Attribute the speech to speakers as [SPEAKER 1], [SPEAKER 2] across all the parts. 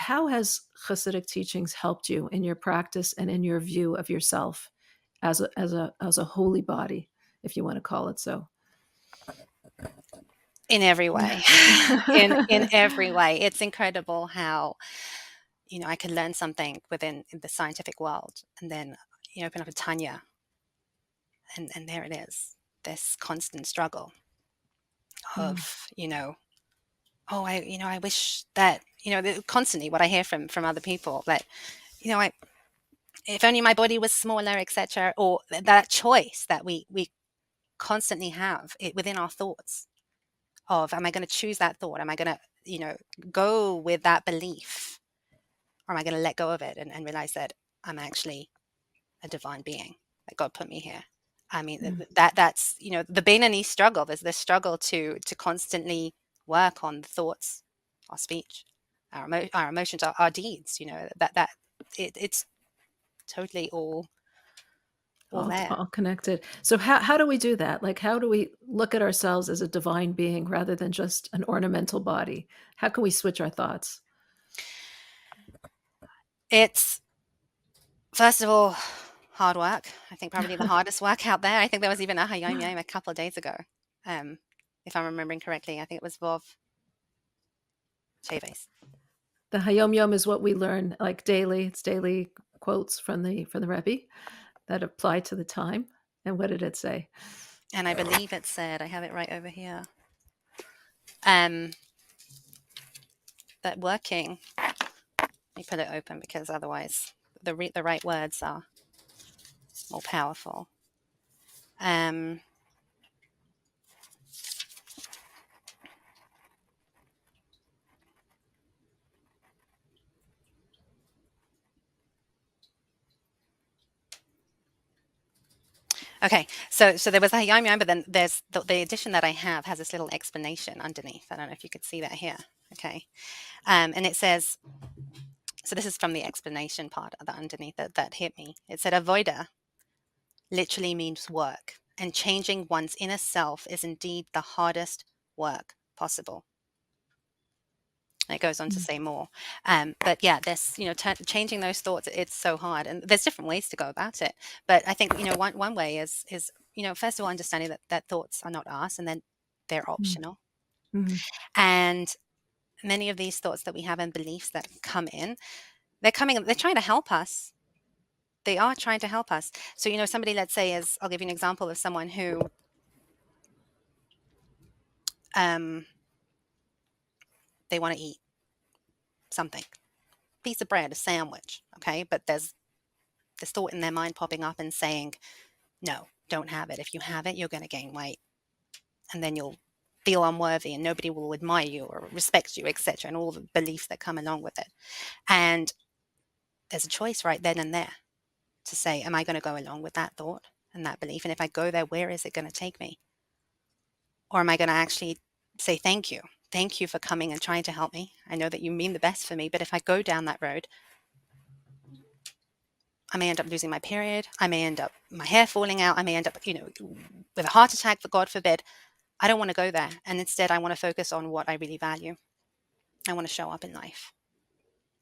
[SPEAKER 1] how has Hasidic teachings helped you in your practice and in your view of yourself as a holy body, if you want to call it so?
[SPEAKER 2] In every way. In every way. It's incredible how, I could learn something within the scientific world, and then you open up a Tanya, and there it is, this constant struggle
[SPEAKER 1] Mm,
[SPEAKER 2] of, oh, I wish that, constantly what I hear from other people, that, I if only my body was smaller, etc., or that choice that we constantly have it within our thoughts of, am I going to choose that thought? Am I going to, go with that belief, or am I going to let go of it and realize that I'm actually a divine being, that God put me here? I mean,
[SPEAKER 1] mm.
[SPEAKER 2] that's, the Bainani struggle. There's this struggle to constantly work on the thoughts, our speech, our emotions, our deeds. That it's totally all there.
[SPEAKER 1] All connected. So how do we do that? Like, how do we look at ourselves as a divine being rather than just an ornamental body? How can we switch our thoughts?
[SPEAKER 2] It's, first of all, hard work. I think probably the hardest work out there. I think there was even a Hayom Yom a couple of days ago. Um, if I'm remembering correctly, I think it was Vov Cheves.
[SPEAKER 1] The Hayom Yom is what we learn like daily. It's daily quotes from the Rebbe that apply to the time. And what did it say?
[SPEAKER 2] And I believe it said, I have it right over here, um, that working, let me put it open because otherwise the right words are more powerful. Um, Okay, so there was a Hayom Yom, but then there's the edition that I have has this little explanation underneath. I don't know if you could see that here. Okay, and it says, so this is from the explanation part of the underneath that hit me. It said, avoida literally means work, and changing one's inner self is indeed the hardest work possible. It goes on to
[SPEAKER 1] Mm,
[SPEAKER 2] say more. But yeah, this, changing those thoughts, it's so hard. And there's different ways to go about it. But I think, one way is, first of all, understanding that thoughts are not us, and then they're
[SPEAKER 1] mm,
[SPEAKER 2] optional.
[SPEAKER 1] mm,
[SPEAKER 2] And many of these thoughts that we have and beliefs that come in, they're trying to help us. They are trying to help us. So, somebody, let's say, I'll give you an example of someone who, um, they want to eat something, piece of bread, a sandwich. Okay. But there's this thought in their mind popping up and saying, no, don't have it. If you have it, you're going to gain weight, and then you'll feel unworthy, and nobody will admire you or respect you, etc., and all the beliefs that come along with it. And there's a choice right then and there to say, am I going to go along with that thought and that belief? And if I go there, where is it going to take me? Or am I going to actually say, thank you? Thank you for coming and trying to help me. I know that you mean the best for me, but if I go down that road, I may end up losing my period. I may end up my hair falling out. I may end up, with a heart attack, for God forbid. I don't want to go there. And instead, I want to focus on what I really value. I want to show up in life.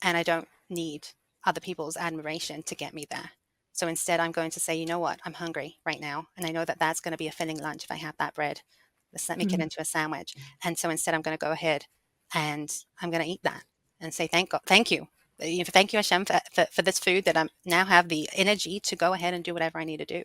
[SPEAKER 2] And I don't need other people's admiration to get me there. So instead, I'm going to say, you know what? I'm hungry right now. And I know that that's going to be a filling lunch if I have that bread. Let's let me get
[SPEAKER 1] mm.
[SPEAKER 2] into a sandwich. And so instead, I'm going to go ahead and I'm going to eat that and say, thank God, thank you. Thank you, Hashem, for this food that I now have the energy to go ahead and do whatever I need to do.